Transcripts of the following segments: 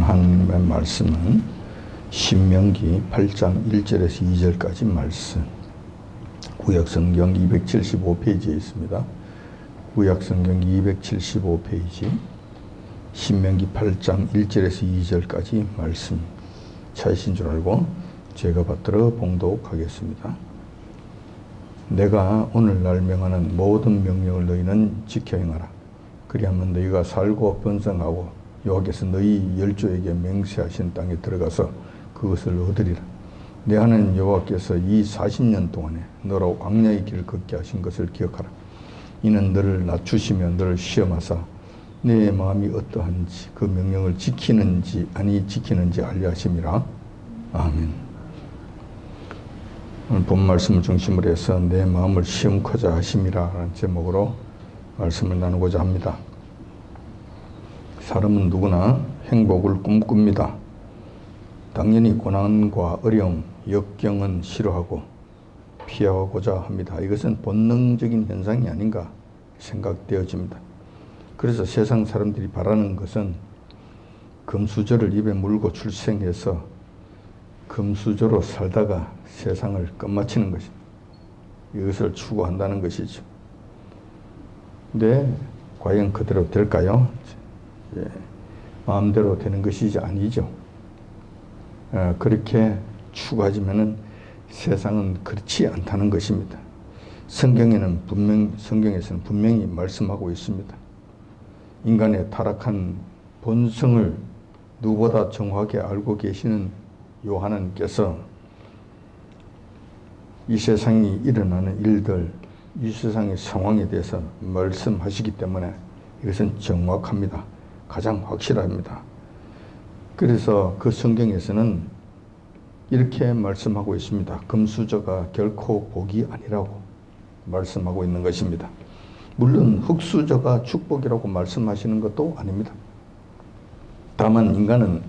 하나님의 말씀은 신명기 8장 1절에서 2절까지 말씀, 구약성경 275페이지에 있습니다. 구약성경 275페이지, 신명기 8장 1절에서 2절까지 말씀 찾으신 줄 알고 제가 받들어 봉독하겠습니다. 내가 오늘날 명하는 모든 명령을 너희는 지켜 행하라. 그리하면 너희가 살고 번성하고 여호와께서 너희 열조에게 맹세하신 땅에 들어가서 그것을 얻으리라. 내 하나님 여호와께서 이 40년 동안에 너로 광야의 길을 걷게 하신 것을 기억하라. 이는 너를 낮추시며 너를 시험하사 내 마음이 어떠한지 그 명령을 지키는지 아니 지키는지 알려 하심이라. 아멘. 오늘 본 말씀을 중심으로 해서 내 마음을 시험하자 하심이라 라는 제목으로 말씀을 나누고자 합니다. 사람은 누구나 행복을 꿈꿉니다. 당연히 고난과 어려움, 역경은 싫어하고 피하고자 합니다. 이것은 본능적인 현상이 아닌가 생각되어집니다. 그래서 세상 사람들이 바라는 것은 금수저를 입에 물고 출생해서 금수저로 살다가 세상을 끝마치는 것입니다. 이것을 추구한다는 것이죠. 근데 과연 그대로 될까요? 마음대로 되는 것이지 아니죠. 그렇게 추구하지만은 세상은 그렇지 않다는 것입니다. 성경에서는 분명히 말씀하고 있습니다. 인간의 타락한 본성을 누구보다 정확하게 알고 계시는 하나님께서 이 세상에 일어나는 일들, 이 세상의 상황에 대해서 말씀하시기 때문에 이것은 정확합니다. 가장 확실합니다. 그래서 그 성경에서는 이렇게 말씀하고 있습니다. 금수저가 결코 복이 아니라고 말씀하고 있는 것입니다. 물론 흙수저가 축복이라고 말씀하시는 것도 아닙니다. 다만 인간은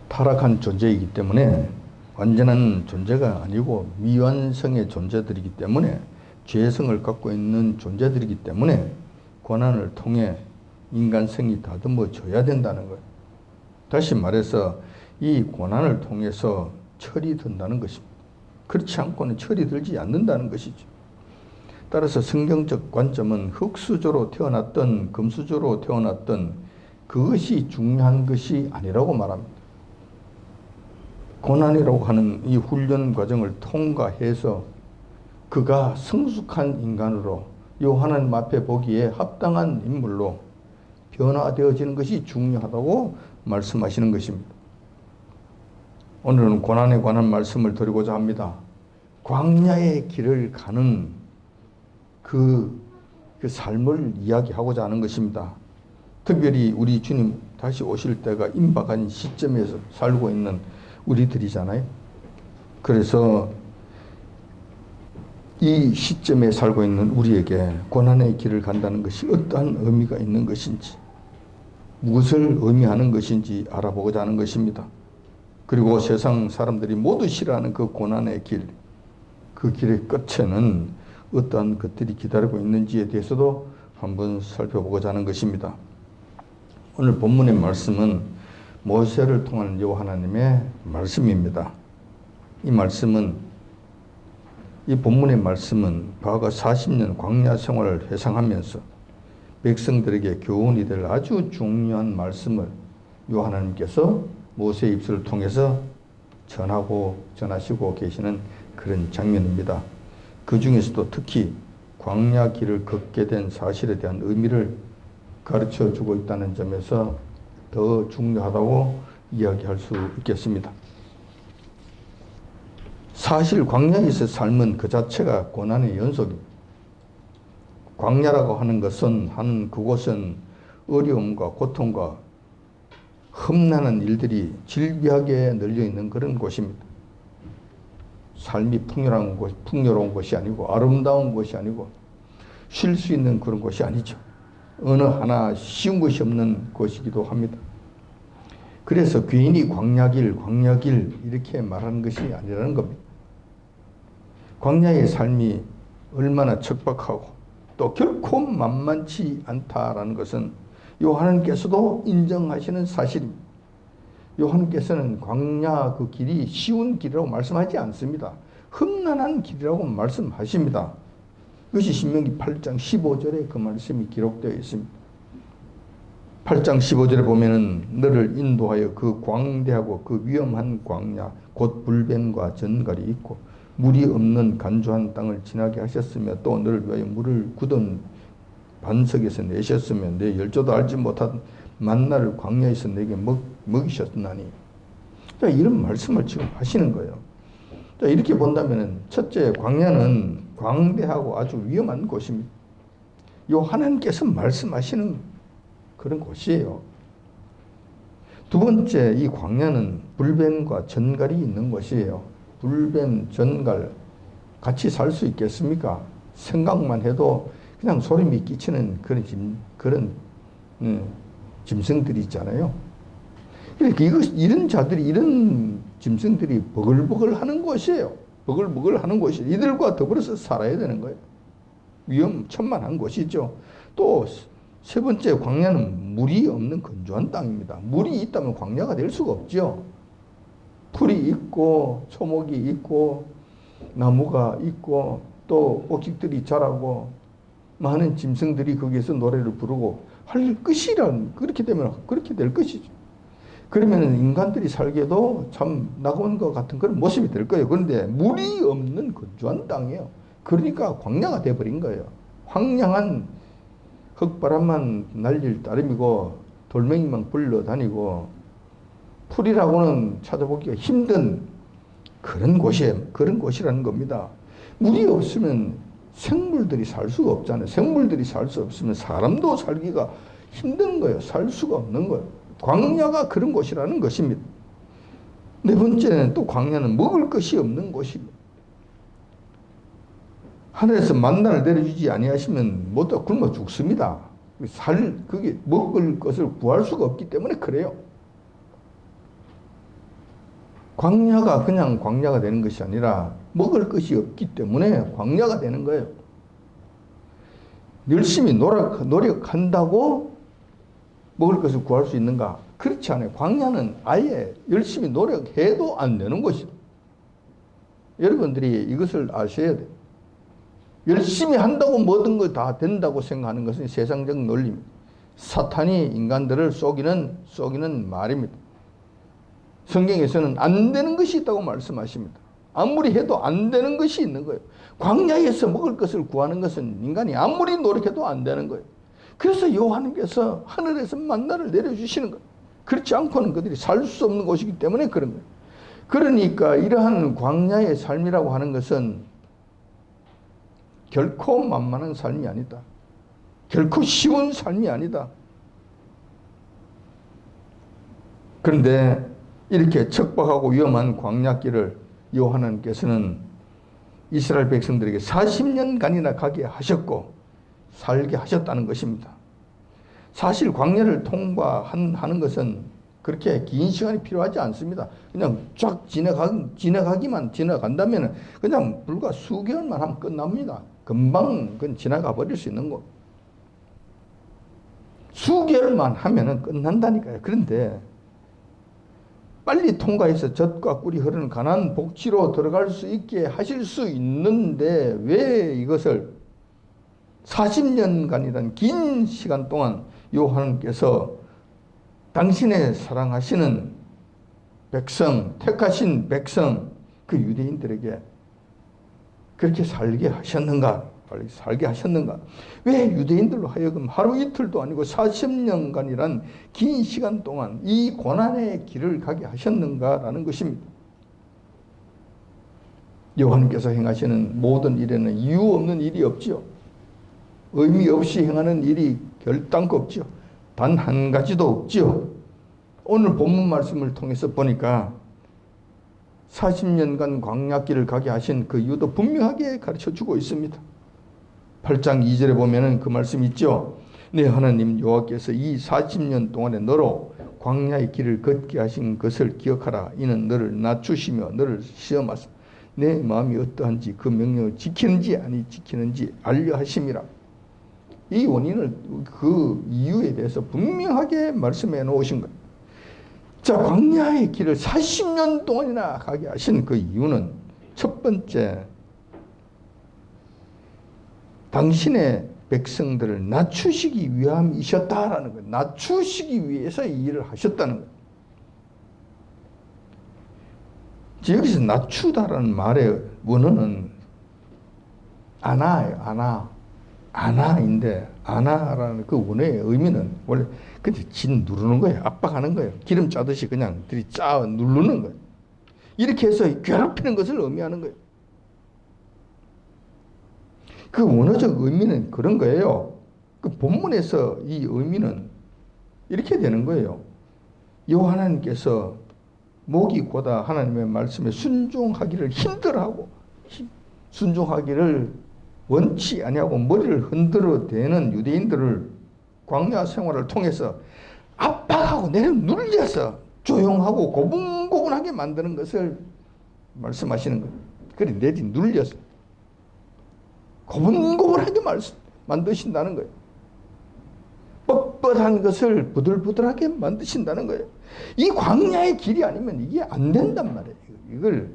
타락한 존재이기 때문에 완전한 존재가 아니고 미완성의 존재들이기 때문에 죄성을 갖고 있는 존재들이기 때문에 고난을 통해 인간성이 다듬어져야 된다는 거예요. 다시 말해서 이 고난을 통해서 철이 든다는 것입니다. 그렇지 않고는 철이 들지 않는다는 것이죠. 따라서 성경적 관점은 흙수저로 태어났던 금수저로 태어났던 그것이 중요한 것이 아니라고 말합니다. 고난이라고 하는 이 훈련 과정을 통과해서 그가 성숙한 인간으로 하나님 앞에 보기에 합당한 인물로 변화되어지는 것이 중요하다고 말씀하시는 것입니다. 오늘은 고난에 관한 말씀을 드리고자 합니다. 광야의 길을 가는 그 삶을 이야기하고자 하는 것입니다. 특별히 우리 주님 다시 오실 때가 임박한 시점에서 살고 있는 우리들이잖아요. 그래서 이 시점에 살고 있는 우리에게 고난의 길을 간다는 것이 어떠한 의미가 있는 것인지, 무엇을 의미하는 것인지 알아보고자 하는 것입니다. 그리고 세상 사람들이 모두 싫어하는 그 고난의 길, 그 길의 끝에는 어떠한 것들이 기다리고 있는지에 대해서도 한번 살펴보고자 하는 것입니다. 오늘 본문의 말씀은 모세를 통한 하나님의 말씀입니다. 이 본문의 말씀은 과거 40년 광야 생활을 회상하면서 백성들에게 교훈이 될 아주 중요한 말씀을 하나님께서 모세의 입술을 통해서 전하시고 계시는 그런 장면입니다. 그 중에서도 특히 광야 길을 걷게 된 사실에 대한 의미를 가르쳐 주고 있다는 점에서 더 중요하다고 이야기할 수 있겠습니다. 사실 광야에서 삶은 그 자체가 고난의 연속입니다. 광야라고 하는 것은 그곳은 어려움과 고통과 험난한 일들이 질비하게 널려 있는 그런 곳입니다. 삶이 풍요로운 곳이 아니고 아름다운 곳이 아니고 쉴 수 있는 그런 곳이 아니죠. 어느 하나 쉬운 것이 없는 곳이기도 합니다. 그래서 괜히 광야길 이렇게 말하는 것이 아니라는 겁니다. 광야의 삶이 얼마나 척박하고 또 결코 만만치 않다라는 것은 하나님께서도 인정하시는 사실입니다. 요한께서는 광야 그 길이 쉬운 길이라고 말씀하지 않습니다. 험난한 길이라고 말씀하십니다. 이것이 신명기 8장 15절에 그 말씀이 기록되어 있습니다. 8장 15절에 보면은 너를 인도하여 그 광대하고 그 위험한 광야 곧 불뱀과 전갈이 있고 물이 없는 간조한 땅을 지나게 하셨으며 또 너를 위하여 물을 굳은 반석에서 내셨으며 내 열조도 알지 못한 만나를 광야에서 내게 먹이셨나니. 자, 이런 말씀을 지금 하시는 거예요. 자, 이렇게 본다면은 첫째, 광야는 광대하고 아주 위험한 곳입니다. 요 하나님께서 말씀하시는 그런 곳이에요. 두 번째, 이 광야는 불뱀과 전갈이 있는 곳이에요. 불뱀, 전갈 같이 살 수 있겠습니까? 생각만 해도 그냥 소름이 끼치는 그런 짐승들이 있잖아요. 이렇게 이런 자들이, 이런 짐승들이 버글버글 하는 곳이에요. 버글버글 하는 곳이 이들과 더불어서 살아야 되는 거예요. 위험천만한 곳이죠. 또 세 번째, 광야는 물이 없는 건조한 땅입니다. 물이 있다면 광야가 될 수가 없죠. 풀이 있고 초목이 있고 나무가 있고 또 옥식들이 자라고 많은 짐승들이 거기에서 노래를 부르고 할 것이란, 그렇게 되면 그렇게 될 것이죠. 그러면 인간들이 살기에도 참 낙원 것 같은 그런 모습이 될 거예요. 그런데 물이 없는 건조한 땅이에요. 그러니까 광야가 돼버린 거예요. 황량한 흙바람만 날릴 따름이고 돌멩이만 굴러다니고 풀이라고는 찾아보기가 힘든 그런 곳이라는 겁니다. 물이 없으면 생물들이 살 수가 없잖아요. 생물들이 살 수 없으면 사람도 살기가 힘든 거예요. 살 수가 없는 거예요. 광야가 그런 곳이라는 것입니다. 네 번째는 또 광야는 먹을 것이 없는 곳입니다. 하늘에서 만나를 내려주지 아니하시면 모두 굶어 죽습니다. 그게 먹을 것을 구할 수가 없기 때문에 그래요. 광야가 그냥 광야가 되는 것이 아니라 먹을 것이 없기 때문에 광야가 되는 거예요. 열심히 노력한다고 먹을 것을 구할 수 있는가? 그렇지 않아요. 광야는 아예 열심히 노력해도 안 되는 곳이에요. 여러분들이 이것을 아셔야 돼요. 열심히 한다고 모든 거 다 된다고 생각하는 것은 세상적 논리입니다. 사탄이 인간들을 속이는 말입니다. 성경에서는 안 되는 것이 있다고 말씀하십니다. 아무리 해도 안 되는 것이 있는 거예요. 광야에서 먹을 것을 구하는 것은 인간이 아무리 노력해도 안 되는 거예요. 그래서 여호와님께서 하늘에서 만나를 내려주시는 거예요. 그렇지 않고는 그들이 살 수 없는 곳이기 때문에 그런 거예요. 그러니까 이러한 광야의 삶이라고 하는 것은 결코 만만한 삶이 아니다. 결코 쉬운 삶이 아니다. 그런데 이렇게 척박하고 위험한 광야길을 여호와께서는 이스라엘 백성들에게 40년간이나 가게 하셨고 살게 하셨다는 것입니다. 사실 광야를 통과하는 것은 그렇게 긴 시간이 필요하지 않습니다. 그냥 쫙 지나간다면 그냥 불과 수개월만 하면 끝납니다. 금방 그건 지나가 버릴 수 있는 거. 수개월만 하면은 끝난다니까요. 그런데 빨리 통과해서 젖과 꿀이 흐르는 가나안 복지로 들어갈 수 있게 하실 수 있는데 왜 이것을 40년간이란 긴 시간 동안 여호와께서 당신의 사랑하시는 백성, 택하신 백성, 그 유대인들에게 그렇게 살게 하셨는가? 빨리 살게 하셨는가? 왜 유대인들로 하여금 하루 이틀도 아니고 40년간이란 긴 시간 동안 이 고난의 길을 가게 하셨는가라는 것입니다. 여호와께서 행하시는 모든 일에는 이유 없는 일이 없지요. 의미 없이 행하는 일이 결단코 없지요. 단 한 가지도 없지요. 오늘 본문 말씀을 통해서 보니까 40년간 광야길을 가게 하신 그 이유도 분명하게 가르쳐주고 있습니다. 8장 2절에 보면은 그 말씀 있죠. 네, 하나님 여호와께서 이 40년 동안에 너로 광야의 길을 걷게 하신 것을 기억하라. 이는 너를 낮추시며 너를 시험하사 내 마음이 어떠한지 그 명령을 지키는지 아니 지키는지 알려 하심이라. 이 원인을, 그 이유에 대해서 분명하게 말씀해 놓으신 거예요. 자, 광야의 길을 40년 동안이나 가게 하신 그 이유는 첫 번째, 당신의 백성들을 낮추시기 위함이셨다라는 거예요. 낮추시기 위해서 이 일을 하셨다는 거예요. 여기서 낮추다라는 말의 원어는 아나예요. 아나인데, 아나라는 그 원어의 의미는 원래 그냥 진 누르는 거예요. 압박하는 거예요. 기름 짜듯이 그냥 들이 짜 누르는 거예요. 이렇게 해서 괴롭히는 것을 의미하는 거예요. 그 원어적 의미는 그런 거예요. 그 본문에서 이 의미는 이렇게 되는 거예요. 여호와 하나님께서 목이 고다 하나님의 말씀에 순종하기를 힘들어하고 순종하기를 원치 아니하고 머리를 흔들어 대는 유대인들을 광야 생활을 통해서 압박하고 내려눌려서 조용하고 고분고분하게 만드는 것을 말씀하시는 거예요. 그래 내려눌려서 고분고분하게 만드신다는 거예요. 뻣뻣한 것을 부들부들하게 만드신다는 거예요. 이 광야의 길이 아니면 이게 안 된단 말이에요.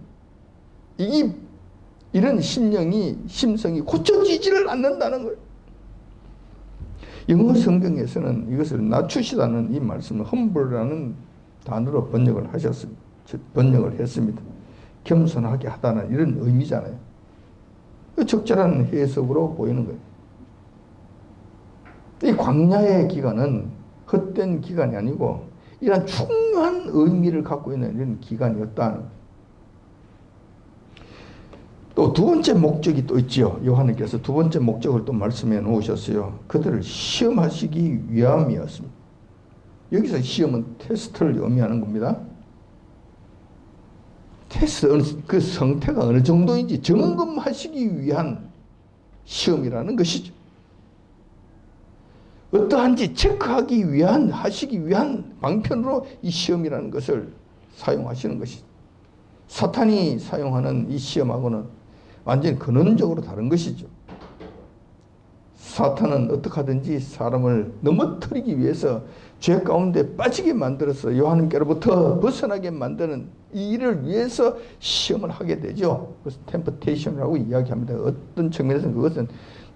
이런 심성이 고쳐지지를 않는다는 거예요. 영어 성경에서는 이것을 낮추시다는 이 말씀을 humble라는 단어로 번역을 했습니다. 겸손하게 하다는 이런 의미잖아요. 적절한 해석으로 보이는 거예요. 이 광야의 기간은 헛된 기간이 아니고 이런 중요한 의미를 갖고 있는 이런 기간이었다는 거예요. 또 두 번째 목적이 또 있지요. 요한님께서 두 번째 목적을 또 말씀해 놓으셨어요. 그들을 시험하시기 위함이었습니다. 여기서 시험은 테스트를 의미하는 겁니다. 테스트, 그 상태가 어느 정도인지 점검하시기 위한 시험이라는 것이죠. 어떠한지 체크하기 위한, 하시기 위한 방편으로 이 시험이라는 것을 사용하시는 것이죠. 사탄이 사용하는 이 시험하고는 완전히 근원적으로 다른 것이죠. 사탄은 어떻게 하든지 사람을 넘어뜨리기 위해서 죄 가운데 빠지게 만들어서 하나님께로부터 벗어나게 만드는 이 일을 위해서 시험을 하게 되죠. 그래서 템프테이션이라고 이야기합니다. 어떤 측면에서는 그것은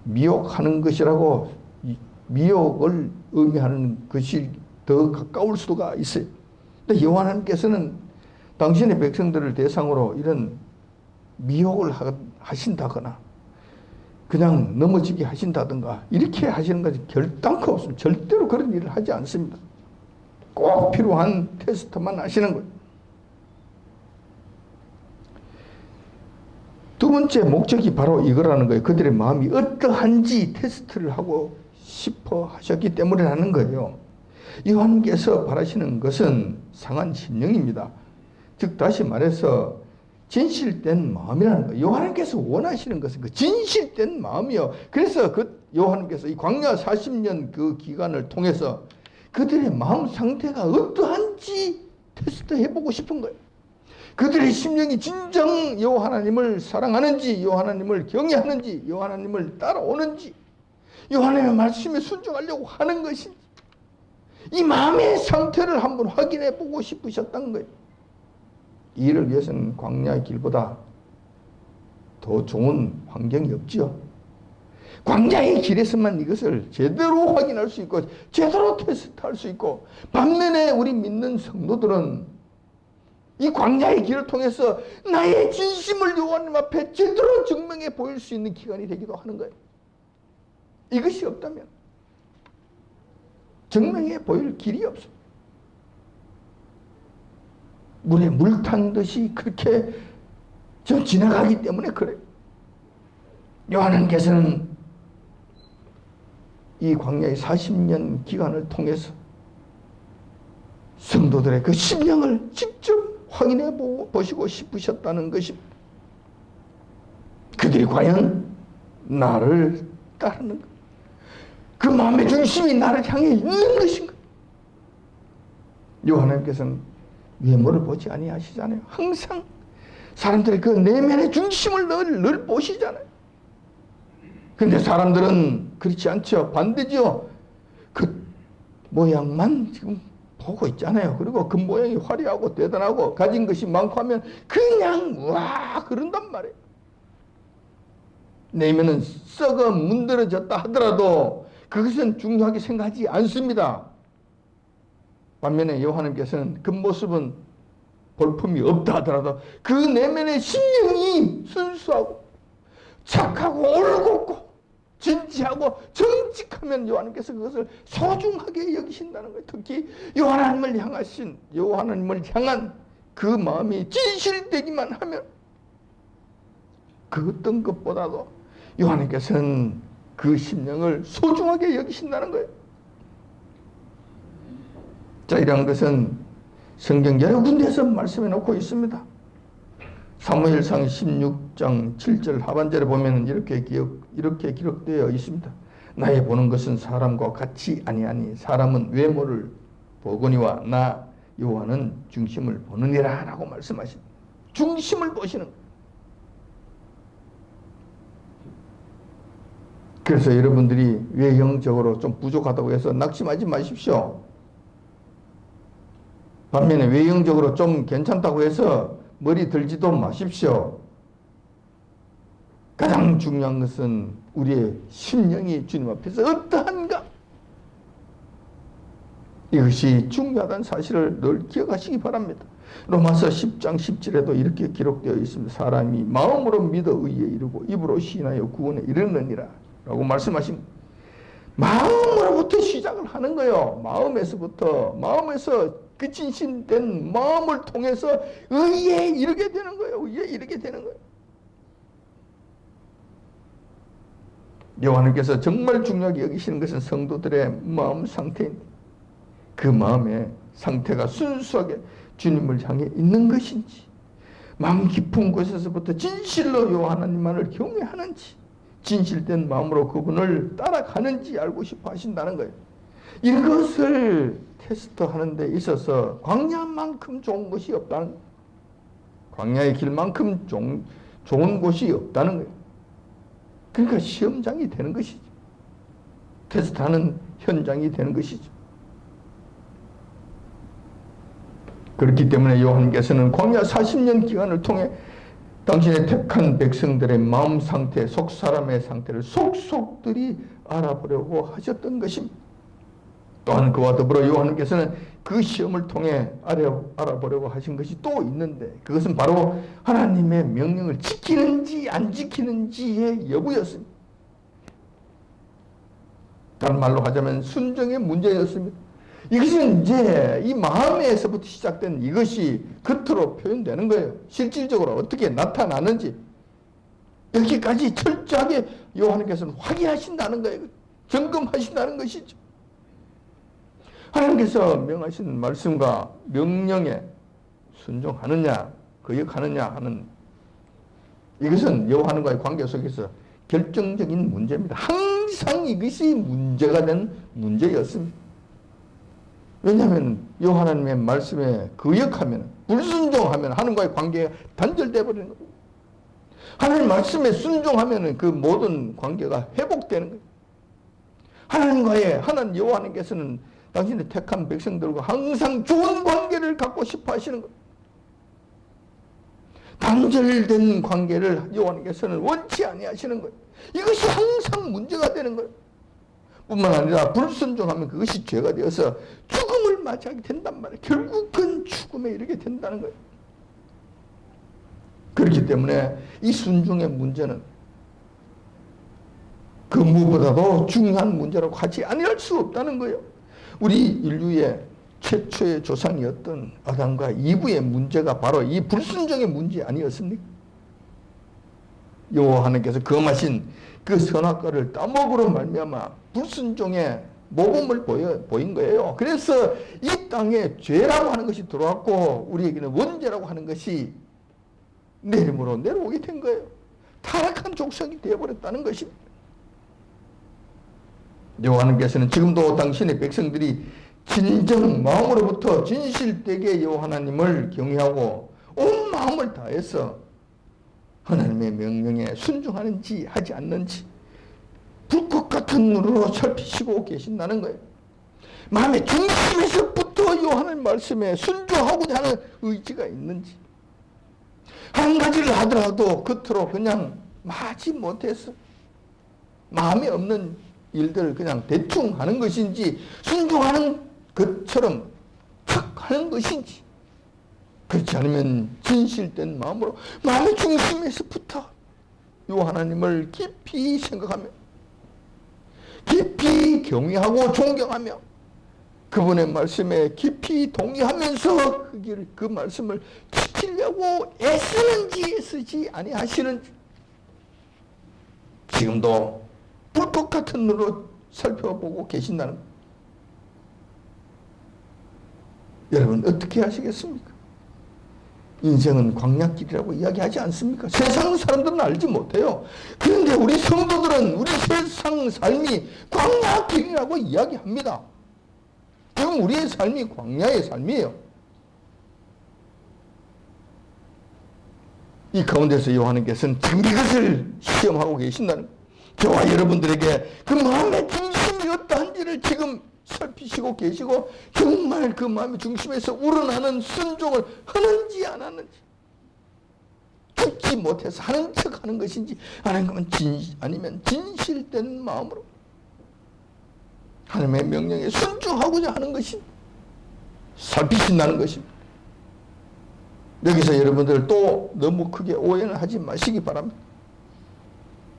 미혹하는 것이라고, 미혹을 의미하는 것이 더 가까울 수가 있어요. 근데 여호와 하나님께서는 당신의 백성들을 대상으로 이런 미혹을 하신다거나 그냥 넘어지게 하신다든가 이렇게 하시는 것이 결단코 없습니다. 절대로 그런 일을 하지 않습니다. 꼭 필요한 테스트만 하시는 거예요. 두 번째 목적이 바로 이거라는 거예요. 그들의 마음이 어떠한지 테스트를 하고 싶어 하셨기 때문에 하는 거예요. 여호와님께서 바라시는 것은 상한 심령입니다. 즉 다시 말해서 진실된 마음이라는 거예요. 여호와님께서 원하시는 것은 그 진실된 마음이요. 그래서 그 여호와님께서 이 광야 40년 그 기간을 통해서 그들의 마음 상태가 어떠한지 테스트해보고 싶은 거예요. 그들의 심령이 진정 여호와 하나님을 사랑하는지, 여호와 하나님을 경외하는지, 여호와 하나님을 따라오는지, 여호와 하나님의 말씀에 순종하려고 하는 것인지, 이 마음의 상태를 한번 확인해보고 싶으셨다는 거예요. 이를 위해서는 광야의 길보다 더 좋은 환경이 없지요. 광야의 길에서만 이것을 제대로 확인할 수 있고 제대로 테스트할 수 있고, 반면에 우리 믿는 성도들은 이 광야의 길을 통해서 나의 진심을 여호와님 앞에 제대로 증명해 보일 수 있는 기간이 되기도 하는 거예요. 이것이 없다면 증명해 보일 길이 없어요. 물에 물 탄 듯이 그렇게 지나가기 때문에 그래요. 요한께서는 이 광야의 40년 기간을 통해서 성도들의 그 심령을 직접 확인해 보시고 싶으셨다는 것입니다. 그들이 과연 나를 따르는가? 그 마음의 중심이 나를 향해 있는 것인가? 요한께서는 외모를 보지 아니하시잖아요. 항상 사람들의 그 내면의 중심을 늘 보시잖아요. 근데 사람들은 그렇지 않죠. 반대죠. 그 모양만 지금 보고 있잖아요. 그리고 그 모양이 화려하고 대단하고 가진 것이 많고 하면 그냥 와 그런단 말이에요. 내면은 썩어 문드러졌다 하더라도 그것은 중요하게 생각하지 않습니다. 반면에 여호와님께서는 그 모습은 볼품이 없다 하더라도 그 내면의 심령이 순수하고 착하고 올곧고 진지하고 정직하면 여호와님께서 그것을 소중하게 여기신다는 거예요. 특히 여호와님을 향한 그 마음이 진실되기만 하면 그 어떤 것보다도 여호와님께서는 그 심령을 소중하게 여기신다는 거예요. 자, 이런 것은 성경 여러 군데에서 말씀해 놓고 있습니다. 사무엘상 16장 7절 하반절에 보면 이렇게 기록되어 있습니다. 나의 보는 것은 사람과 같이 아니하니 사람은 외모를 보거니와 나 여호와는 중심을 보느니라 라고 말씀하십니다. 중심을 보시는 거예요. 그래서 여러분들이 외형적으로 좀 부족하다고 해서 낙심하지 마십시오. 반면에 외형적으로 좀 괜찮다고 해서 머리 들지도 마십시오. 가장 중요한 것은 우리의 심령이 주님 앞에서 어떠한가? 이것이 중요하다는 사실을 늘 기억하시기 바랍니다. 로마서 10장 17에도 이렇게 기록되어 있습니다. 사람이 마음으로 믿어 의에 이르고 입으로 시인하여 구원에 이르느니라 라고 말씀하십니다. 마음으로부터 시작을 하는 거예요. 마음에서 그 진실된 마음을 통해서 의에 이르게 되는 거예요. 의에 이르게 되는 거예요. 여호와님께서 정말 중요하게 여기시는 것은 성도들의 마음 상태입니다. 그 마음의 상태가 순수하게 주님을 향해 있는 것인지, 마음 깊은 곳에서부터 진실로 여호와 하나님만을 경외하는지, 진실된 마음으로 그분을 따라가는지 알고 싶어 하신다는 거예요. 이것을 테스트하는 데 있어서 광야만큼 좋은 것이 없다는 거예요. 광야의 길만큼 좋은 곳이 없다는 거예요. 그러니까 시험장이 되는 것이죠. 테스트하는 현장이 되는 것이죠. 그렇기 때문에 요한께서는 광야 40년 기간을 통해 당신의 택한 백성들의 마음 상태, 속 사람의 상태를 속속들이 알아보려고 하셨던 것입니다. 또한 그와 더불어 요한께서는 그 시험을 통해 알아보려고 하신 것이 또 있는데 그것은 바로 하나님의 명령을 지키는지 안 지키는지의 여부였습니다. 다른 말로 하자면 순종의 문제였습니다. 이것은 이제 이 마음에서부터 시작된 이것이 겉으로 표현되는 거예요. 실질적으로 어떻게 나타나는지 여기까지 철저하게 요한께서는 확인하신다는 거예요. 점검하신다는 것이죠. 하나님께서 명하신 말씀과 명령에 순종하느냐 거역하느냐 하는 이것은 여호와와의 관계 속에서 결정적인 문제입니다. 항상 이것이 문제가 된 문제였습니다. 왜냐하면 여호와의 말씀에 거역하면 불순종하면 하나님과의 관계가 단절되어 버리는 거예요. 하나님 말씀에 순종하면 그 모든 관계가 회복되는 거예요. 하나님 여호와께서는 당신의 택한 백성들과 항상 좋은 관계를 갖고 싶어 하시는 거예요. 단절된 관계를 여호와께서는 원치 아니하시는 거예요. 이것이 항상 문제가 되는 거예요. 뿐만 아니라 불순종하면 그것이 죄가 되어서 죽음을 맞이하게 된단 말이에요. 결국은 죽음에 이르게 된다는 거예요. 그렇기 때문에 이 순종의 문제는 그 무엇보다도 중요한 문제라고 하지 아니할 수 없다는 거예요. 우리 인류의 최초의 조상이었던 아담과 이브의 문제가 바로 이 불순종의 문제 아니었습니까? 여호와 하나님께서 금하신 그 선악과를 따먹으로 말미암아 불순종의 모범을 보인 거예요. 그래서 이 땅에 죄라고 하는 것이 들어왔고 우리에게는 원죄라고 하는 것이 내림으로 내려오게 된 거예요. 타락한 족속이 되어버렸다는 것입니다. 여호와께서는 지금도 당신의 백성들이 진정 마음으로부터 진실되게 여호와 하나님을 경외하고 온 마음을 다해서 하나님의 명령에 순종하는지 하지 않는지 불꽃 같은 눈으로 살피시고 계신다는 거예요. 마음의 중심에서부터 여호와 말씀에 순종하고자 하는 의지가 있는지, 한 가지를 하더라도 겉으로 그냥 마지 못해서 마음에 없는 일들을 그냥 대충 하는 것인지, 순종하는 것처럼 탁 하는 것인지, 그렇지 않으면 진실된 마음으로 마음의 중심에서부터 요 하나님을 깊이 생각하며 깊이 경외하고 존경하며 그분의 말씀에 깊이 동의하면서 그 말씀을 지키려고 애쓰는지 애쓰지 아니하시는지, 지금도 불꽃 같은 눈으로 살펴보고 계신다는 것. 여러분 어떻게 하시겠습니까? 인생은 광야길이라고 이야기하지 않습니까? 세상 사람들은 알지 못해요. 그런데 우리 성도들은 우리 세상 삶이 광야길이라고 이야기합니다. 지금 우리의 삶이 광야의 삶이에요. 이 가운데서 여호와께서는 지금 이것을 시험하고 계신다는 거예요. 저와 여러분들에게 그 마음의 중심이 어떠한지를 지금 살피시고 계시고, 정말 그 마음의 중심에서 우러나는 순종을 하는지 안 하는지, 죽지 못해서 하는 척 하는 것인지, 아니면 진실된 마음으로 하나님의 명령에 순종하고자 하는 것이 살피신다는 것입니다. 여기서 여러분들 또 너무 크게 오해는 하지 마시기 바랍니다.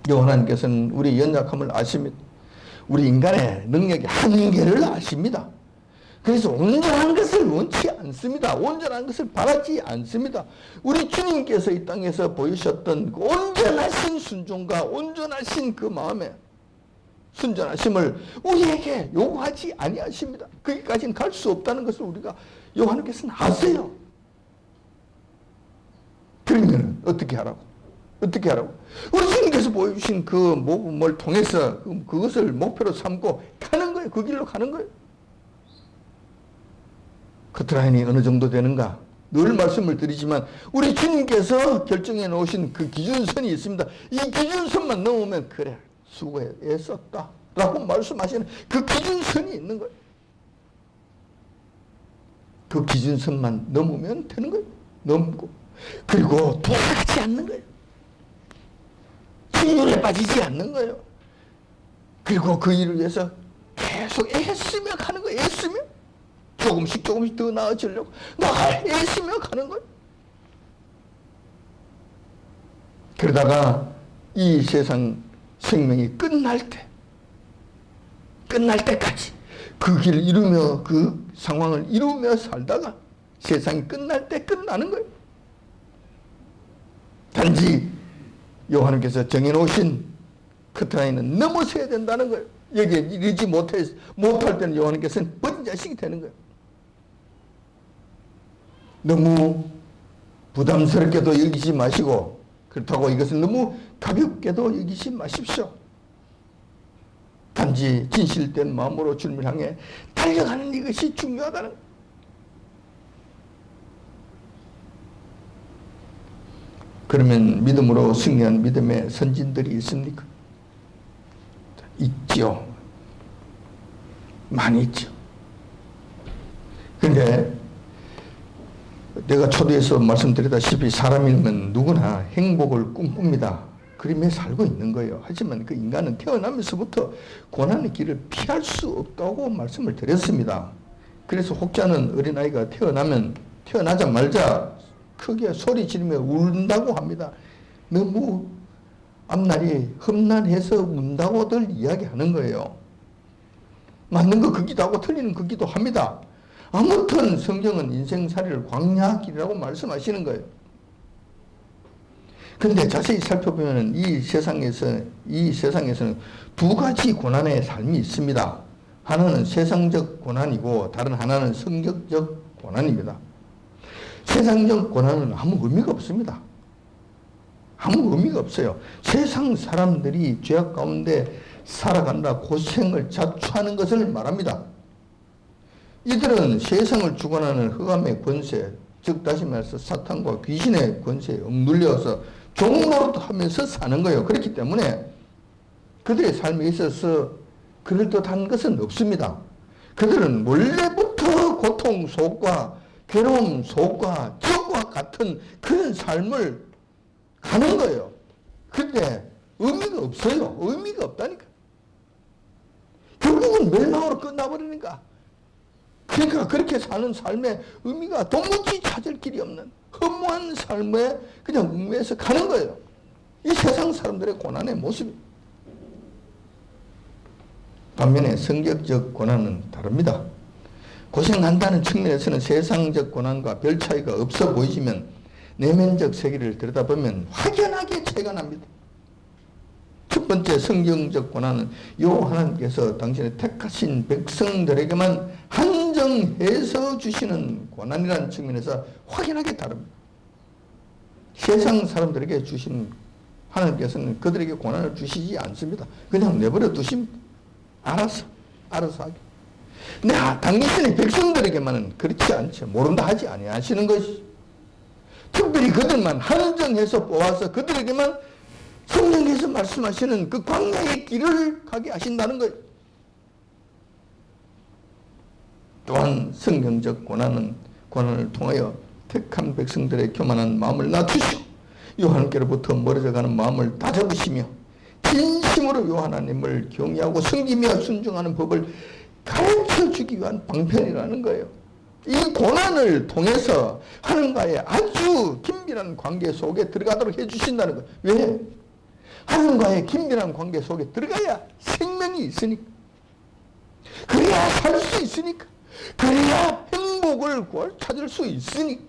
하나님께서는 우리의 연약함을 아십니다. 우리 인간의 능력의 한계를 아십니다. 그래서 온전한 것을 원치 않습니다. 온전한 것을 바라지 않습니다. 우리 주님께서 이 땅에서 보이셨던 그 온전하신 순종과 온전하신 그 마음의 순전하심을 우리에게 요구하지 아니하십니다. 거기까지는 갈 수 없다는 것을 우리가 요하나님께서는 아세요. 그러면 어떻게 하라고? 어떻게 하라고? 우리 주님께서 보여주신 그 모범을 통해서 그것을 목표로 삼고 가는 거예요. 그 길로 가는 거예요. 커트라인이 어느 정도 되는가? 늘 말씀을 드리지만 우리 주님께서 결정해 놓으신 그 기준선이 있습니다. 이 기준선만 넘으면 그래, 수고했었다 라고 말씀하시는 그 기준선이 있는 거예요. 그 기준선만 넘으면 되는 거예요. 넘고 그리고 돌아가지 않는 거예요. 진율에 빠지지 않는 거예요. 그리고 그 일을 위해서 계속 애쓰며 가는 거예요. 애쓰며 조금씩 더 나아지려고 애쓰며 가는 거예요. 그러다가 이 세상 생명이 끝날 때까지 그 길을 이루며 그 상황을 이루며 살다가 세상이 끝날 때 끝나는 거예요. 단지 요한께서 정해놓으신 커트라인은 넘어서야 된다는 거예요. 여기에 이르지 못할 때는 요한께서는 번자식이 되는 거예요. 너무 부담스럽게도 여기지 마시고, 그렇다고 이것을 너무 가볍게도 여기지 마십시오. 단지 진실된 마음으로 주님을 향해 달려가는 이것이 중요하다는 거예요. 그러면 믿음으로 승리한 믿음의 선진들이 있습니까? 있죠. 많이 있죠. 그런데 내가 초대에서 말씀드렸다시피 사람이면 누구나 행복을 꿈꿉니다. 그림에 살고 있는 거예요. 하지만 그 인간은 태어나면서부터 고난의 길을 피할 수 없다고 말씀을 드렸습니다. 그래서 혹자는 어린아이가 태어나자마자 크게 소리 지르며 운다고 합니다. 너무 앞날이 험난해서 운다고들 이야기하는 거예요. 맞는 거 그기도 하고 틀리는 그기도 합니다. 아무튼 성경은 인생살이를 광야길이라고 말씀하시는 거예요. 그런데 자세히 살펴보면 이 세상에서는 두 가지 고난의 삶이 있습니다. 하나는 세상적 고난이고 다른 하나는 성격적 고난입니다. 세상적 고난은 아무 의미가 없습니다. 아무 의미가 없어요. 세상 사람들이 죄악 가운데 살아간다 고생을 자초하는 것을 말합니다. 이들은 세상을 주관하는 흑암의 권세, 즉 다시 말해서 사탄과 귀신의 권세에 억눌려서 종노릇하면서 사는 거예요. 그렇기 때문에 그들의 삶에 있어서 그럴듯한 것은 없습니다. 그들은 원래부터 정말로 고통 속과 괴로움 속과 지옥과 같은 그런 삶을 가는 거예요. 근데 의미가 없어요. 의미가 없다니까. 결국은 멸망으로 끝나버리니까. 그러니까 그렇게 사는 삶의 의미가 도무지 찾을 길이 없는 허무한 삶에 그냥 얽매여서 가는 거예요. 이 세상 사람들의 고난의 모습이. 반면에 성격적 고난은 다릅니다. 고생한다는 측면에서는 세상적 고난과 별 차이가 없어 보이지만 내면적 세계를 들여다보면 확연하게 차이가 납니다. 첫 번째 성경적 고난은 하나님께서 당신의 택하신 백성들에게만 한정해서 주시는 고난이라는 측면에서 확연하게 다릅니다. 세상 사람들에게 주신 하나님께서는 그들에게 고난을 주시지 않습니다. 그냥 내버려 두십니다. 알아서 하게. 근데 당신의 백성들에게만은 그렇지 않죠. 모른다 하지 아니하시는 것이. 특별히 그들만 한정해서 뽑아서 그들에게만 성경에서 말씀하시는 그 광야의 길을 가게 하신다는 거예요. 또한 성경적 고난을 통하여 택한 백성들의 교만한 마음을 낮추시고 하나님께로부터 멀어져가는 마음을 다잡으시며 진심으로 하나님을 경외하고 섬기며 순종하는 법을 가르쳐주기 위한 방편이라는 거예요. 이 고난을 통해서 하나님과의 아주 긴밀한 관계 속에 들어가도록 해주신다는 거예요. 왜? 하나님과의 긴밀한 관계 속에 들어가야 생명이 있으니까. 그래야 살 수 있으니까. 그래야 행복을 찾을 수 있으니까.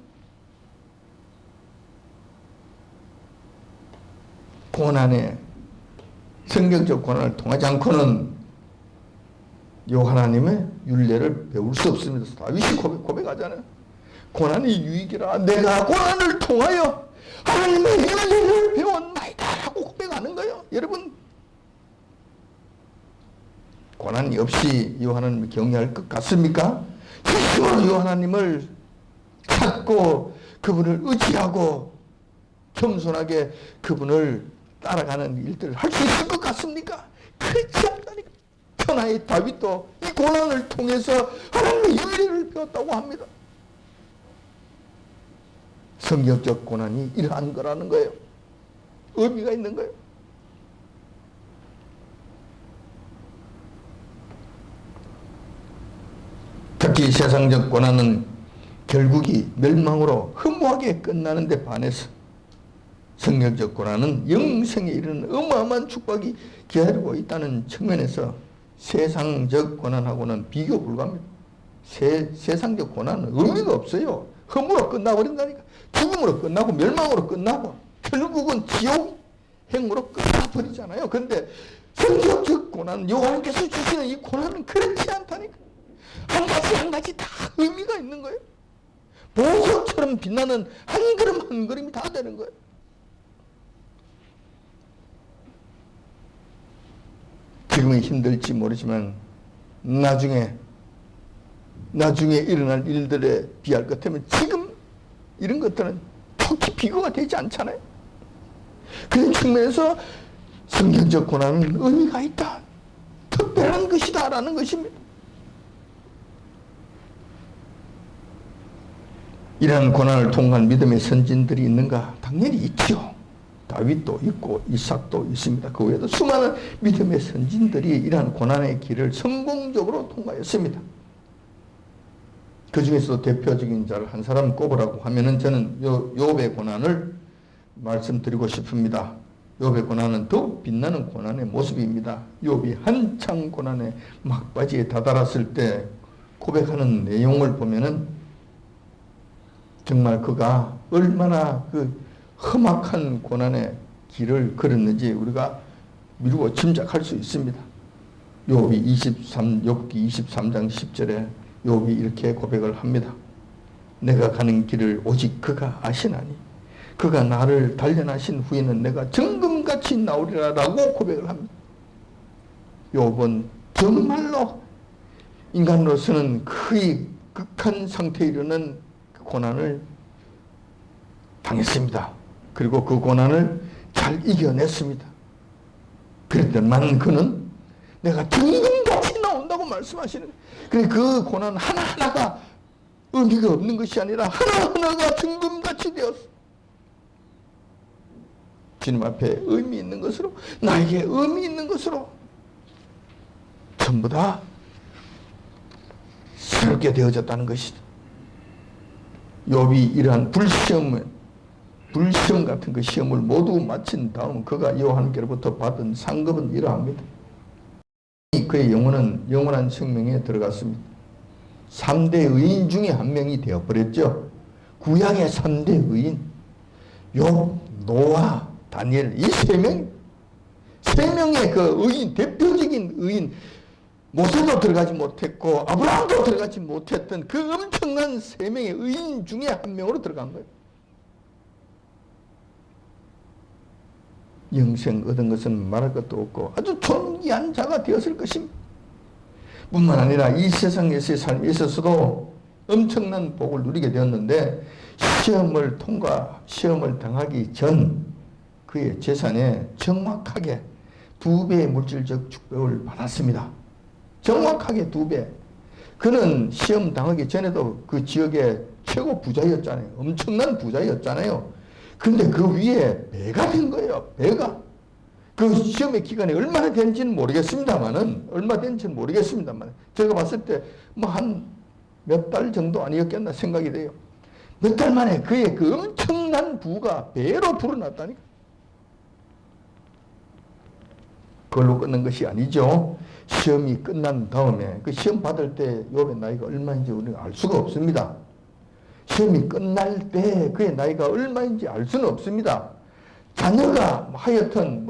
성경적 고난을 통하지 않고는 하나님의 율례를 배울 수 없습니다. 다윗이 고백하잖아요. 고난이 유익이라 내가 고난을 통하여 하나님의 율례를 배웠나이다 하고 고백하는 거예요. 여러분, 고난이 없이 하나님을 경외할 것 같습니까? 진심으로 하나님을 찾고 그분을 의지하고 겸손하게 그분을 따라가는 일들을 할 수 있을 것 같습니까? 그렇지 않다니까. 천하의 다윗도 이 고난을 통해서 하나님의 율례를 배웠다고 합니다. 성경적 고난이 이러한 거라는 거예요. 의미가 있는 거예요. 특히 세상적 고난은 결국이 멸망으로 허무하게 끝나는 데 반해서 성경적 고난은 영생에 이르는 어마어마한 축복이 기다리고 있다는 측면에서 세상적 고난하고는 비교 불가합니다. 세상적 고난은 의미가 없어요. 허무로 끝나버린다니까. 죽음으로 끝나고 멸망으로 끝나고 결국은 지옥 행으로 끝나버리잖아요. 그런데 성경적 고난, 하나님께서 주시는 이 고난은 그렇지 않다니까. 한 가지 다 의미가 있는 거예요. 보석처럼 빛나는 한 걸음 한 걸음이 다 되는 거예요. 지금은 힘들지 모르지만 나중에 일어날 일들에 비할 것 같으면 지금 이런 것들은 특히 비교가 되지 않잖아요. 그런 측면에서 성경적 고난은 의미가 있다. 특별한 것이다 라는 것입니다. 이러한 고난을 통과한 믿음의 선진들이 있는가? 당연히 있죠. 다윗도 있고 이삭도 있습니다. 그 외에도 수많은 믿음의 선진들이 이러한 고난의 길을 성공적으로 통과했습니다. 그 중에서도 대표적인 자를 한 사람 꼽으라고 하면은 저는 욥의 고난을 말씀드리고 싶습니다. 욥의 고난은 더욱 빛나는 고난의 모습입니다. 욥이 한창 고난의 막바지에 다다랐을 때 고백하는 내용을 보면은 정말 그가 얼마나 그 험악한 고난의 길을 걸었는지 우리가 미루고 짐작할 수 있습니다. 욥기 23장 10절에 욥이 이렇게 고백을 합니다. 내가 가는 길을 오직 그가 아시나니 그가 나를 단련하신 후에는 내가 정금같이 나오리라 라고 고백을 합니다. 욥은 정말로 인간으로서는 거의 극한 상태에 이르는 고난을 당했습니다. 그리고 그 고난을 잘 이겨냈습니다. 그랬더만 그는 내가 정금같이 나온다고 말씀하시는 거예요. 그 고난 하나하나가 의미가 없는 것이 아니라 하나하나가 정금같이 되었어. 주님 앞에 의미 있는 것으로, 나에게 의미 있는 것으로 전부 다 새롭게 되어졌다는 것이다. 욥이 이러한 불시험 같은 그 시험을 모두 마친 다음 그가 여호와께로부터 받은 상급은 이러합니다. 그의 영혼은 영원한 생명에 들어갔습니다. 3대 의인 중에 한 명이 되어버렸죠. 구약의 3대 의인, 욥, 노아, 다니엘, 이 세 명의 그 의인, 대표적인 의인, 모세도 들어가지 못했고 아브라함도 들어가지 못했던 그 엄청난 3명의 의인 중에 한 명으로 들어간 거예요. 영생 얻은 것은 말할 것도 없고 아주 존귀한 자가 되었을 것입니다. 뿐만 아니라 이 세상에서의 삶에 있어서도 엄청난 복을 누리게 되었는데 시험을 당하기 전 그의 재산에 정확하게 2배의 물질적 축복을 받았습니다. 정확하게 2배. 그는 시험 당하기 전에도 그 지역의 최고 부자였잖아요. 엄청난 부자였잖아요. 근데 그 위에 배가 된 거예요. 배가. 그 시험의 기간이 얼마나 된지는 모르겠습니다만은, 제가 봤을 때 뭐 한 몇 달 정도 아니었겠나 생각이 돼요. 몇 달 만에 그의 그 엄청난 부가 배로 불어났다니까. 그걸로 끝난 것이 아니죠. 시험이 끝난 다음에 그 시험 받을 때 욥의 나이가 얼마인지 우리가 알 수가 없습니다. 시험이 끝날 때 그의 나이가 얼마인지 알 수는 없습니다. 자녀가 하여튼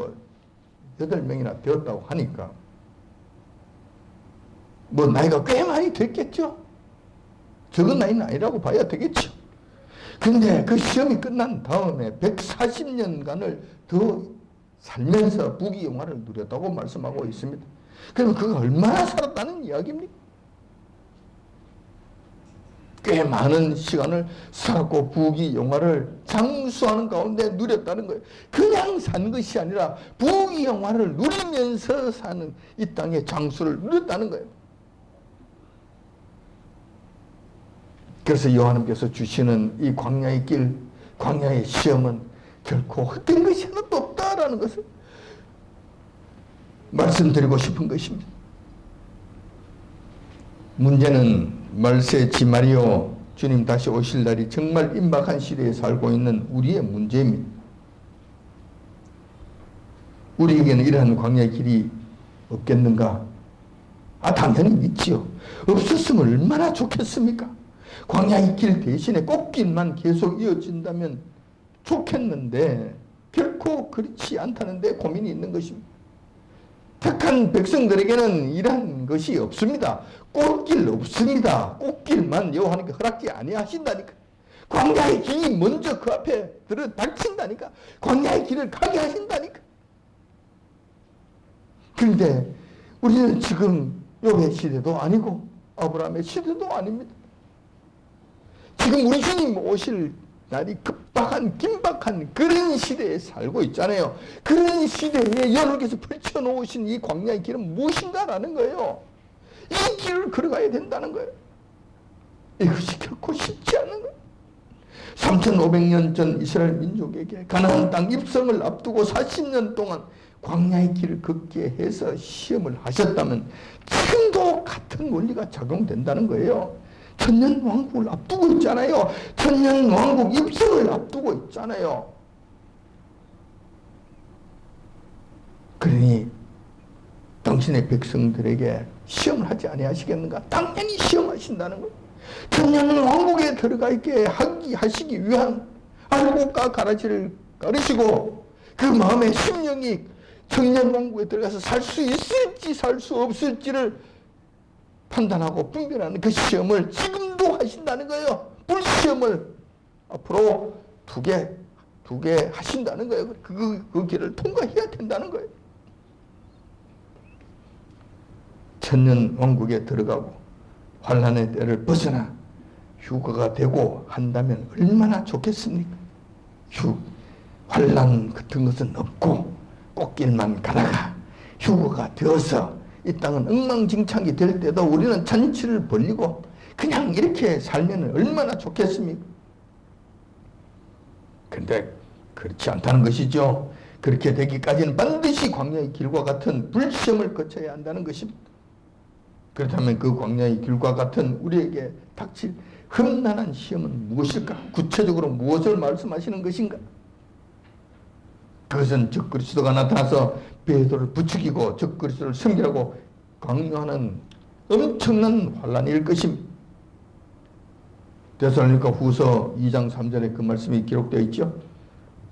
8명이나 되었다고 하니까 나이가 꽤 많이 됐겠죠. 적은 나이는 아니라고 봐야 되겠죠. 그런데 그 시험이 끝난 다음에 140년간을 더 살면서 부귀영화를 누렸다고 말씀하고 있습니다. 그러면 그가 얼마나 살았다는 이야기입니까? 꽤 많은 시간을 살았고 부귀영화를 장수하는 가운데 누렸다는 거예요. 그냥 산 것이 아니라 부귀영화를 누리면서 사는 이 땅의 장수를 누렸다는 거예요. 그래서 여호와님께서 주시는 이 광야의 길, 광야의 시험은 결코 헛된 것이 하나도 없다라는 것을 말씀드리고 싶은 것입니다. 문제는 말세 지마리오 주님 다시 오실 날이 정말 임박한 시대에 살고 있는 우리의 문제입니다. 우리에게는 이러한 광야의 길이 없겠는가? 당연히 있지요. 없었으면 얼마나 좋겠습니까? 광야의 길 대신에 꽃길만 계속 이어진다면 좋겠는데 결코 그렇지 않다는 데 고민이 있는 것입니다. 택한 백성들에게는 이러한 것이 없습니다. 꽃길 없습니다. 꽃길만 여호와님께 허락지 아니하신다니까. 광야의 길이 먼저 그 앞에 들어 닥친다니까. 광야의 길을 가게 하신다니까. 그런데 우리는 지금 욥의 시대도 아니고 아브라함의 시대도 아닙니다. 지금 우리 주님 오실 날이 급박한 긴박한 그런 시대에 살고 있잖아요. 그런 시대에 여러분께서 펼쳐놓으신 이 광야의 길은 무엇인가라는 거예요. 이 길을 걸어가야 된다는 거예요. 이것이 결코 쉽지 않은 거예요. 3500년 전 이스라엘 민족에게 가나안 땅 입성을 앞두고 40년 동안 광야의 길을 걷게 해서 시험을 하셨다면 지금도 같은 원리가 작용된다는 거예요. 천년왕국을 앞두고 있잖아요. 천년왕국 입성을 앞두고 있잖아요. 그러니 당신의 백성들에게 시험을 하지 아니하시겠는가? 당연히 시험하신다는 거예요. 천년왕국에 들어가 있게 하시기 위한 알곡과 가라지를 가르시고 그 마음의 심령이 천년왕국에 들어가서 살 수 있을지 살 수 없을지를 판단하고 분별하는 그 시험을 지금도 하신다는 거예요. 불시험을 앞으로 두 개 하신다는 거예요. 그 길을 통과해야 된다는 거예요. 천년왕국에 들어가고 환란의 때를 벗어나 휴거가 되고 한다면 얼마나 좋겠습니까? 환란 같은 것은 없고 꽃길만 가다가 휴거가 되어서 이 땅은 엉망진창이 될 때도 우리는 잔치를 벌리고 그냥 이렇게 살면 얼마나 좋겠습니까? 근데 그렇지 않다는 것이죠. 그렇게 되기까지는 반드시 광야의 길과 같은 불시험을 거쳐야 한다는 것입니다. 그렇다면 그 광야의 길과 같은 우리에게 닥칠 험난한 시험은 무엇일까? 구체적으로 무엇을 말씀하시는 것인가? 그것은 적그리스도가 나타나서 베드로를 부추기고 적그리스도를 섬기라고 강요하는 엄청난 환란일 것입니다. 데살로니가 후서 2장 3절에 그 말씀이 기록되어 있죠.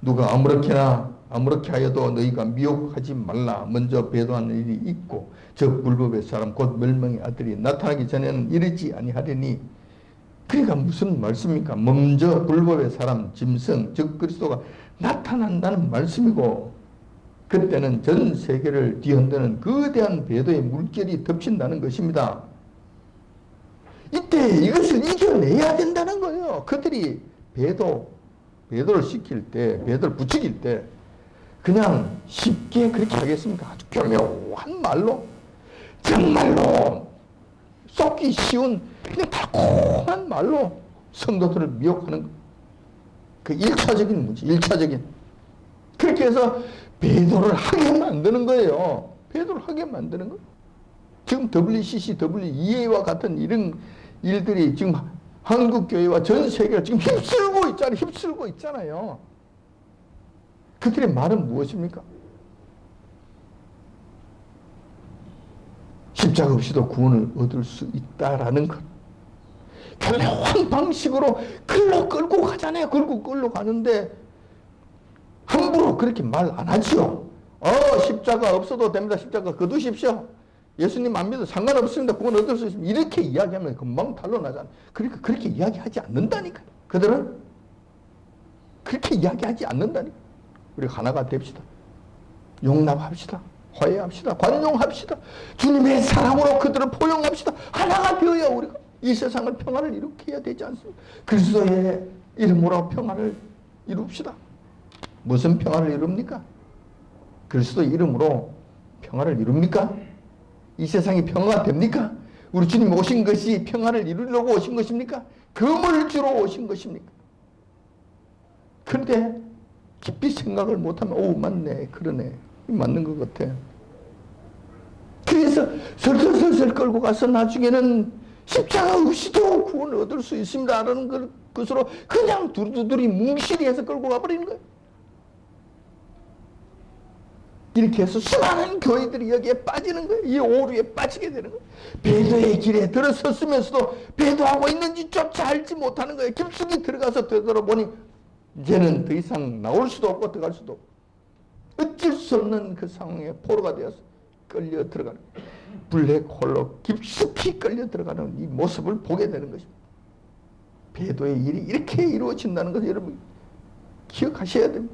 누가 아무렇게 하여도 너희가 미혹하지 말라. 먼저 배도하는 일이 있고 저 불법의 사람 곧 멸망의 아들이 나타나기 전에는 이르지 아니하리니. 그러니까 무슨 말씀입니까? 먼저 불법의 사람 짐승 즉 그리스도가 나타난다는 말씀이고, 그때는 전 세계를 뒤흔드는 거대한 배도의 물결이 덮친다는 것입니다. 이때 이것을 이겨내야 된다는 거예요. 그들이 배도를 시킬 때, 배도를 부추길 때 그냥 쉽게 그렇게 하겠습니까? 아주 교묘한 말로, 정말로 쏟기 쉬운 그냥 달콤한 말로 성도들을 미혹하는 그 1차적인 문제, 1차적인. 그렇게 해서 배도를 하게 만드는 거예요. 배도를 하게 만드는 거예요. 지금 WCC, WEA와 같은 이런 일들이 지금 한국교회와 전 세계를 지금 휩쓸고 있잖아요. 그들의 말은 무엇입니까? 십자가 없이도 구원을 얻을 수 있다라는 것. 교묘한 방식으로 글로 끌고 가잖아요. 끌고 가는데 함부로 그렇게 말 안 하지요. 십자가 없어도 됩니다. 십자가 거두십시오. 예수님 안 믿어도 상관없습니다. 구원 얻을 수 있습니다. 이렇게 이야기하면 금방 탄로나잖아요. 그러니까 그렇게 이야기하지 않는다니까요. 그들은 그렇게 이야기하지 않는다니까요. 우리 하나가 됩시다. 용납합시다. 화해합시다. 관용합시다. 주님의 사랑으로 그들을 포용합시다. 하나가 되어야 우리가 이 세상을 평화를 이룩해야 되지 않습니까? 그리스도의 이름으로 평화를 이룹시다. 무슨 평화를 이룹니까? 그리스도의 이름으로 평화를 이룹니까? 이 세상이 평화가 됩니까? 우리 주님 오신 것이 평화를 이루려고 오신 것입니까? 금을 주러 오신 것입니까? 그런데 깊이 생각을 못하면 맞네, 그러네, 맞는 것 같아. 그래서 설설설설 끌고 가서 나중에는 십자가 없이도 구원을 얻을 수 있습니다라는 것으로 그냥 두루두루 뭉실이 해서 끌고 가버리는 거예요. 이렇게 해서 수많은 교회들이 여기에 빠지는 거예요. 이 오류에 빠지게 되는 거예요. 배도의 길에 들어섰으면서도 배도하고 있는지조차 알지 못하는 거예요. 깊숙이 들어가서 되돌아보니 이제는 더 이상 나올 수도 없고 들어갈 수도 없고 어쩔 수 없는 그 상황에 포로가 되어서 끌려 들어가는, 블랙홀로 깊숙이 끌려 들어가는 이 모습을 보게 되는 것입니다. 배도의 일이 이렇게 이루어진다는 것을 여러분 기억하셔야 됩니다.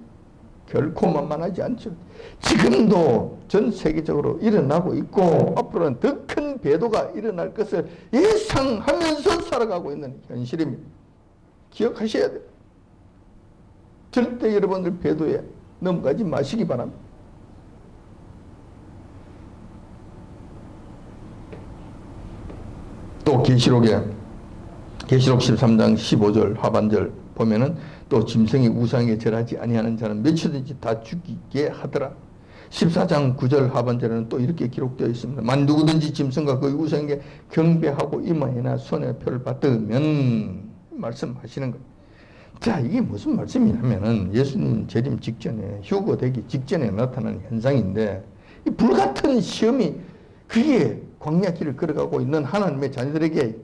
결코 만만하지 않죠. 지금도 전 세계적으로 일어나고 있고 앞으로는 더 큰 배도가 일어날 것을 예상하면서 살아가고 있는 현실입니다. 기억하셔야 돼요. 절대 여러분들 배도에 넘어가지 마시기 바랍니다. 또 계시록 13장 15절 하반절 보면은 또 짐승이 우상에 절하지 아니하는 자는 몇이든지 다 죽이게 하더라. 14장 9절 하반절에는 또 이렇게 기록되어 있습니다. 만 누구든지 짐승과 그 우상에게 경배하고 이마에나 손에 표를 받으면 말씀하시는 거예요. 자, 이게 무슨 말씀이냐면은 예수님 재림 직전에, 휴거되기 직전에 나타나는 현상인데, 이 불같은 시험이 그게 광야 길을 걸어가고 있는 하나님의 자녀들에게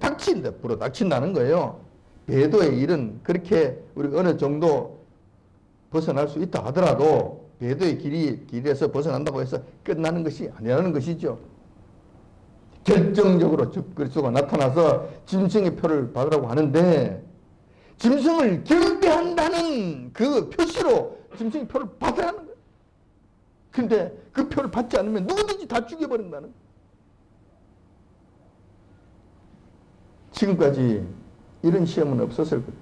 불어닥친다는 거예요. 배도의 일은 그렇게 우리가 어느 정도 벗어날 수 있다 하더라도 배도의 길에서 벗어난다고 해서 끝나는 것이 아니라는 것이죠. 결정적으로 그리스도가 나타나서 짐승의 표를 받으라고 하는데, 짐승을 경배한다는 그 표시로 짐승의 표를 받으라는 거예요. 근데 그 표를 받지 않으면 누구든지 다 죽여버린다는 거예요. 지금까지 이런 시험은 없었을 거예요.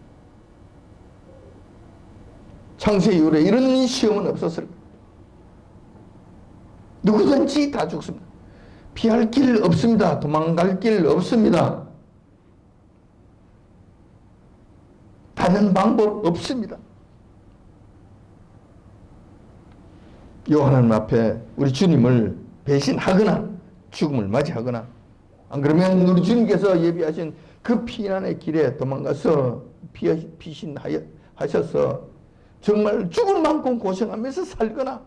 창세 이후에 이런 시험은 없었을 거예요. 누구든지 다 죽습니다. 피할 길 없습니다. 도망갈 길 없습니다. 다른 방법 없습니다. 하나님 앞에 우리 주님을 배신하거나 죽음을 맞이하거나, 안 그러면 우리 주님께서 예비하신 그 피난의 길에 도망가서 피신하셔서 정말 죽을 만큼 고생하면서 살거나,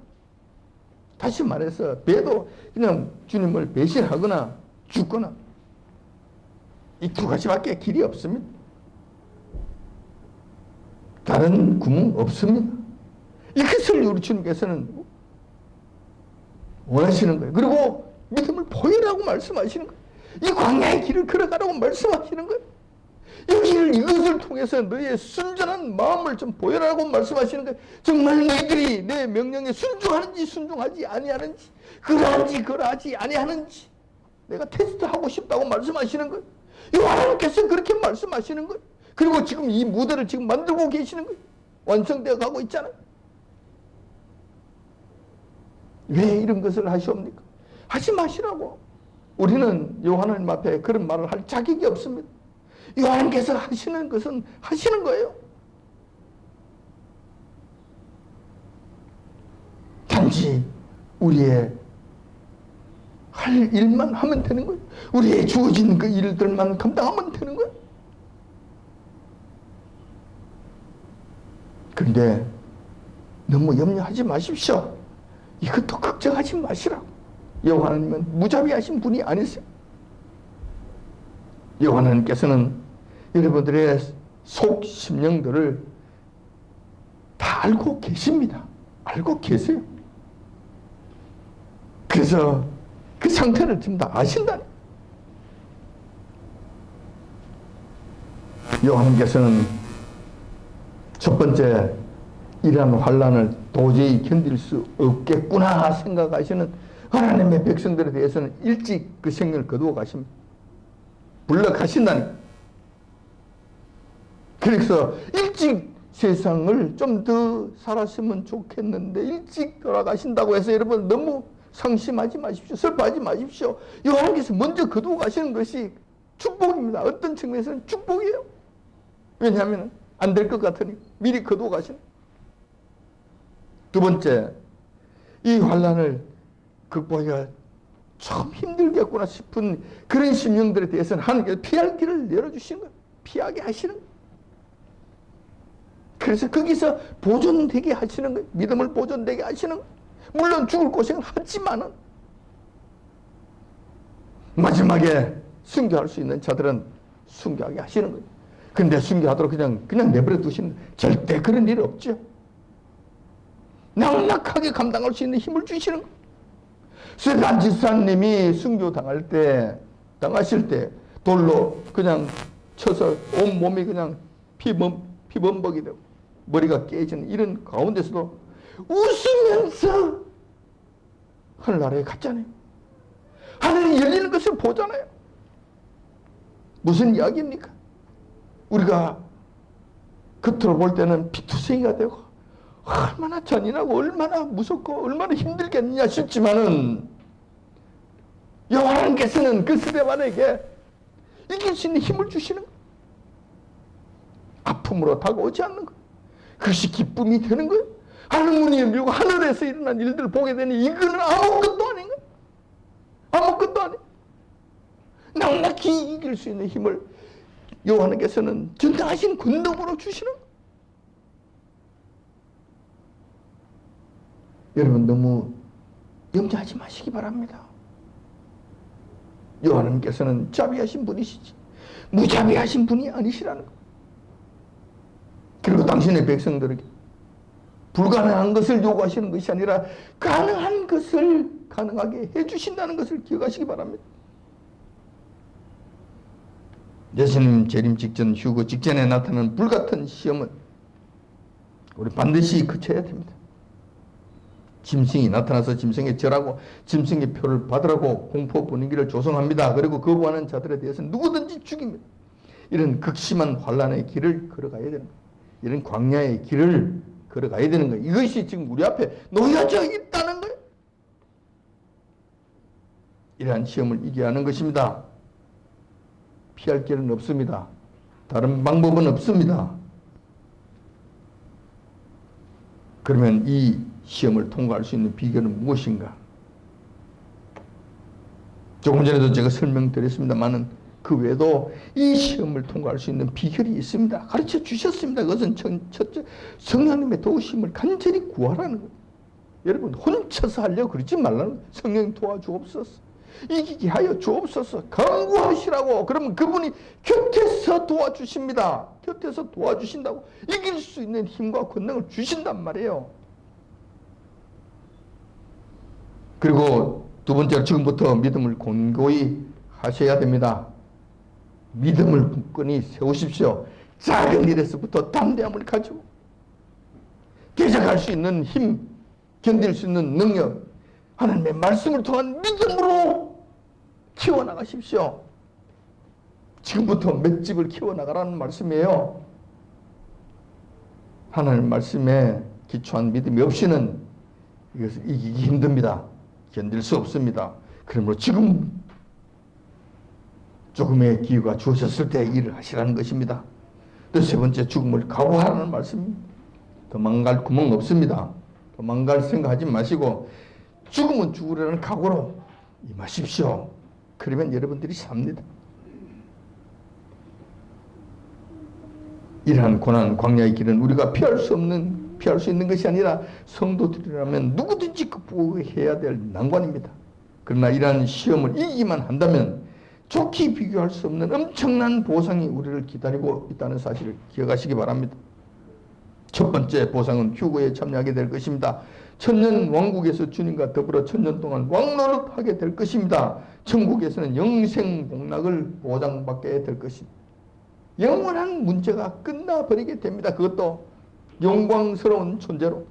다시 말해서 배도 그냥 주님을 배신하거나 죽거나, 이 두 가지밖에 길이 없습니다. 다른 구멍 없습니다. 이것을 우리 주님께서는 원하시는 거예요. 그리고 믿음을 보이라고 말씀하시는 거예요. 이 광야의 길을 걸어가라고 말씀하시는 거예요. 이것을 통해서 너의 순전한 마음을 좀 보여라고 말씀하시는 거예요. 정말 너희들이 내 명령에 순종하는지 순종하지 아니하는지, 그러한지 그러하지 아니하는지 내가 테스트하고 싶다고 말씀하시는 거예요. 하나님께서 그렇게 말씀하시는 거예요. 그리고 지금 이 무대를 지금 만들고 계시는 거예요. 완성되어 가고 있잖아요. 왜 이런 것을 하시옵니까? 하지 마시라고. 우리는 하나님 앞에 그런 말을 할 자격이 없습니다. 하나님께서 하시는 것은 하시는 거예요. 단지 우리의 할 일만 하면 되는 거예요. 우리의 주어진 그 일들만 감당하면 되는 거예요. 그런데 너무 염려하지 마십시오. 이것도 걱정하지 마시라고. 하나님은 무자비하신 분이 아니세요. 하나님께서는 여러분들의 속 심령들을 다 알고 계십니다. 알고 계세요. 그래서 그 상태를 지금 다 아신다니. 하나님께서는 첫 번째, 이러한 환난을 도저히 견딜 수 없겠구나 생각하시는 하나님의 백성들에 대해서는 일찍 그 생명을 거두어 가십니다. 불러가신다니. 그래서 일찍 세상을 좀 더 살았으면 좋겠는데 일찍 돌아가신다고 해서 여러분 너무 상심하지 마십시오. 슬퍼하지 마십시오. 하나님께서 먼저 거두어 가시는 것이 축복입니다. 어떤 측면에서는 축복이에요. 왜냐하면 안 될 것 같으니 미리 거두어 가시는. 두 번째, 이 환난을 극복하기가 참 힘들겠구나 싶은 그런 심령들에 대해서는 하나님께서 피할 길을 열어주시는 거예요. 피하게 하시는 거예요. 그래서 거기서 보존되게 하시는 거예요. 믿음을 보존되게 하시는 거예요. 물론 죽을 고생을 하지만은 마지막에 순교할 수 있는 자들은 순교하게 하시는 거예요. 근데 순교하도록 그냥 내버려 두시는 거예요. 절대 그런 일 없죠. 낭낙하게 감당할 수 있는 힘을 주시는 거예요. 스데반 집사님이 순교 당하실 때 돌로 그냥 쳐서 온 몸이 그냥 피범벅이 되고 머리가 깨지는 이런 가운데서도 웃으면서 하늘나라에 갔잖아요. 하늘이 열리는 것을 보잖아요. 무슨 이야기입니까? 우리가 겉으로 볼 때는 피투성이가 되고 얼마나 잔인하고 얼마나 무섭고 얼마나 힘들겠느냐 싶지만은 하나님께서는 그 스데반에게 이길 수 있는 힘을 주시는 거예요. 아픔으로 다가오지 않는 거예요. 그것이 기쁨이 되는 거예요. 하늘 문이 열리고 하늘에서 일어난 일들을 보게 되니 이거는 아무것도 아닌 거예요. 아무것도 아니에요. 낭낙히 이길 수 있는 힘을 하나님께서는 전능하신 권능으로 주시는 거예요. 여러분 너무 염려하지 마시기 바랍니다. 하나님께서는 자비하신 분이시지 무자비하신 분이 아니시라는 것. 그리고 당신의 백성들에게 불가능한 것을 요구하시는 것이 아니라 가능한 것을 가능하게 해주신다는 것을 기억하시기 바랍니다. 예수님 재림 직전, 휴거 직전에 나타나는 불같은 시험은 우리 반드시 거쳐야 됩니다. 짐승이 나타나서 짐승에 절하고 짐승의 표를 받으라고 공포 분위기를 조성합니다. 그리고 거부하는 자들에 대해서는 누구든지 죽입니다. 이런 극심한 환난의 길을 걸어가야 되는 거예요. 이런 광야의 길을 걸어가야 되는 거예요. 이것이 지금 우리 앞에 놓여져 있다는 거예요. 이러한 시험을 이겨야 하는 것입니다. 피할 길은 없습니다. 다른 방법은 없습니다. 그러면 이 시험을 통과할 수 있는 비결은 무엇인가? 조금 전에도 제가 설명드렸습니다만은 그 외에도 이 시험을 통과할 수 있는 비결이 있습니다. 가르쳐 주셨습니다. 그것은 첫째, 성령님의 도우심을 간절히 구하라는 거예요. 여러분 혼자서 하려고 그러지 말라는 거예요. 성령님 도와주옵소서. 이기게 하여 주옵소서. 간구하시라고. 그러면 그분이 곁에서 도와주십니다. 곁에서 도와주신다고. 이길 수 있는 힘과 권능을 주신단 말이에요. 그리고 두 번째로 지금부터 믿음을 공고히 하셔야 됩니다. 믿음을 굳건히 세우십시오. 작은 일에서부터 담대함을 가지고 대적할 수 있는 힘, 견딜 수 있는 능력, 하나님의 말씀을 통한 믿음으로 키워나가십시오. 지금부터 맷집을 키워나가라는 말씀이에요. 하나님 말씀에 기초한 믿음이 없이는 이것을 이기기 힘듭니다. 견딜 수 없습니다. 그러므로 지금 조금의 기회가 주어졌을 때 일을 하시라는 것입니다. 또 세 번째, 죽음을 각오하라는 말씀입니다. 도망갈 구멍 없습니다. 도망갈 생각하지 마시고 죽으면 죽으려는 각오로 임하십시오. 그러면 여러분들이 삽니다. 이러한 고난 광야의 길은 우리가 피할 수 있는 것이 아니라 성도들이라면 누구든지 극복해야 될 난관입니다. 그러나 이러한 시험을 이기기만 한다면 좋게 비교할 수 없는 엄청난 보상이 우리를 기다리고 있다는 사실을 기억하시기 바랍니다. 첫 번째 보상은 휴거에 참여하게 될 것입니다. 천년 왕국에서 주님과 더불어 천년 동안 왕노릇하게 될 것입니다. 천국에서는 영생 복락을 보장받게 될 것입니다. 영원한 문제가 끝나버리게 됩니다. 그것도 영광스러운 존재로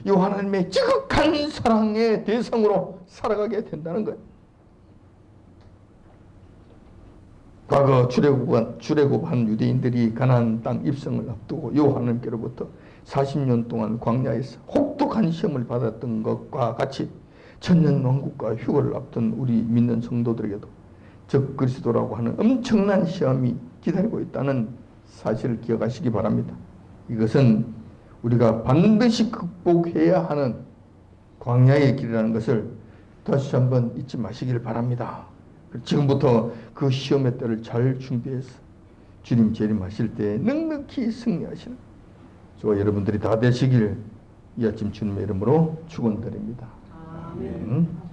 이 하나님의 지극한 사랑의 대상으로 살아가게 된다는 거예요. 과거 출애굽한 유대인들이 가나안 땅 입성을 앞두고 이 하나님께로부터 40년 동안 광야에서 혹독한 시험을 받았던 것과 같이 천년 왕국과 휴거를 앞둔 우리 믿는 성도들에게도 적 그리스도라고 하는 엄청난 시험이 기다리고 있다는 사실을 기억하시기 바랍니다. 이것은 우리가 반드시 극복해야 하는 광야의 길이라는 것을 다시 한번 잊지 마시길 바랍니다. 지금부터 그 시험의 때를 잘 준비해서 주님 재림하실 때 넉넉히 승리하시는 저와 여러분들이 다 되시길 이 아침 주님의 이름으로 축원드립니다. 아멘.